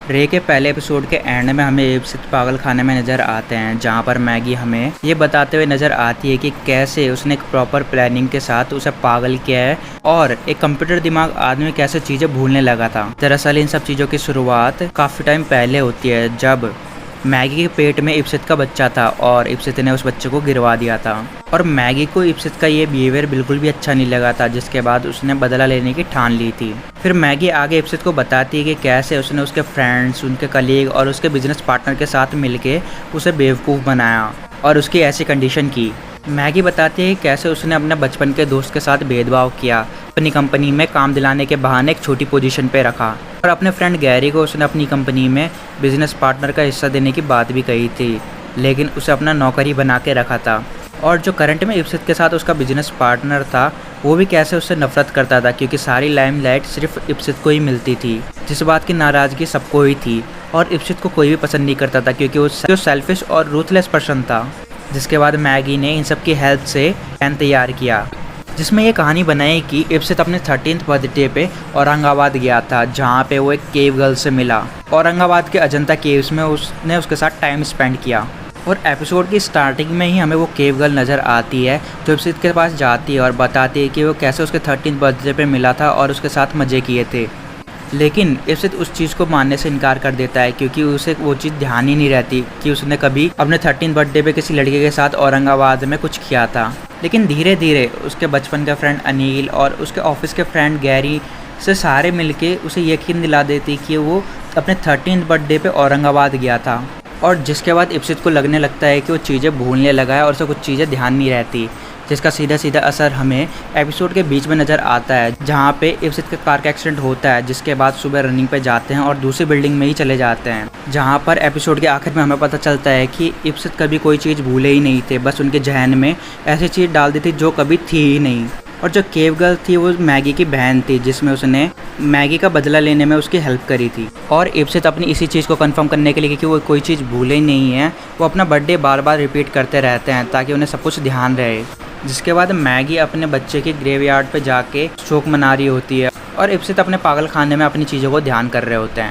रे के पहले एपिसोड के एंड में हमें इप्सित पागल खाने में नज़र आते हैं, जहां पर मैगी हमें ये बताते हुए नज़र आती है कि कैसे उसने एक प्रॉपर प्लानिंग के साथ उसे पागल किया है और एक कंप्यूटर दिमाग आदमी कैसे चीज़ें भूलने लगा था। दरअसल इन सब चीज़ों की शुरुआत काफ़ी टाइम पहले होती है, जब मैगी के पेट में इप्सित का बच्चा था और इप्सित ने उस बच्चे को गिरवा दिया था। और मैगी को इप्सित का ये बिहेवियर बिल्कुल भी अच्छा नहीं लगा था, जिसके बाद उसने बदला लेने की ठान ली थी। फिर मैगी आगे इप्सित को बताती है कि कैसे उसने उसके फ्रेंड्स, उनके कलीग और उसके बिजनेस पार्टनर के साथ मिलके उसे बेवकूफ़ बनाया और उसकी ऐसी कंडीशन की। मैगी बताती है कैसे उसने अपने बचपन के दोस्त के साथ भेदभाव किया, अपनी कंपनी में काम दिलाने के बहाने एक छोटी पोजीशन पे रखा और अपने फ्रेंड गैरी को उसने अपनी कंपनी में बिजनेस पार्टनर का हिस्सा देने की बात भी कही थी, लेकिन उसे अपना नौकरी बना के रखा था। और जो करंट में इप्सित के साथ उसका बिजनेस पार्टनर था, वो भी कैसे उससे नफरत करता था, क्योंकि सारी लाइमलाइट सिर्फ इप्सित को ही मिलती थी, जिस बात की नाराज़गी सबको ही थी। और इप्सित को कोई भी पसंद नहीं करता था, क्योंकि वो सेल्फिश और रूथलेस पर्सन था। जिसके बाद मैगी ने इन सब की हेल्प से प्लान तैयार किया, जिसमें ये कहानी बनाई कि इप्सित अपने 13th बर्थडे पे औरंगाबाद गया था, जहाँ पे वो एक केव गर्ल से मिला। औरंगाबाद के अजंता केव्स में उसने उसके साथ टाइम स्पेंड किया। और एपिसोड की स्टार्टिंग में ही हमें वो केव गर्ल नज़र आती है, जो इप्सित के पास जाती है और बताती है कि वो कैसे उसके 13th बर्थडे पे मिला था और उसके साथ मज़े किए थे। लेकिन इप्सित उस चीज़ को मानने से इनकार कर देता है, क्योंकि उसे वो चीज़ ध्यान ही नहीं रहती कि उसने कभी अपने 13th बर्थडे पे किसी लड़के के साथ औरंगाबाद में कुछ किया था। लेकिन धीरे धीरे उसके बचपन का फ्रेंड अनिल और उसके ऑफिस के फ्रेंड गैरी से सारे मिलके उसे यकीन दिला देती कि वो अपने 13th बर्थडे पे औरंगाबाद गया था। और जिसके बाद इप्सित को लगने लगता है कि वो चीज़ें भूलने लगा है और उसे कुछ चीज़ें ध्यान नहीं रहती, जिसका सीधा सीधा असर हमें एपिसोड के बीच में नज़र आता है, जहाँ पे इप्सित का कार का एक्सीडेंट होता है। जिसके बाद सुबह रनिंग पे जाते हैं और दूसरी बिल्डिंग में ही चले जाते हैं, जहाँ पर एपिसोड के आखिर में हमें पता चलता है कि इप्सित कभी कोई चीज़ भूले ही नहीं थे, बस उनके जहन में ऐसी चीज़ डाल दी थी जो कभी थी ही नहीं। और जो केव गर्ल थी वो मैगी की बहन थी, जिसमें उसने मैगी का बदला लेने में उसकी हेल्प करी थी। और इप्सित अपनी इसी चीज़ को कंफर्म करने के लिए कि वो कोई चीज़ भूले ही नहीं है, वो अपना बर्थडे बार बार रिपीट करते रहते हैं ताकि उन्हें सब कुछ ध्यान रहे। जिसके बाद मैगी अपने बच्चे के ग्रेवयार्ड पे जाके शोक मना रही होती है और इप्सित अपने पागल खाने में अपनी चीज़ों को ध्यान कर रहे होते हैं।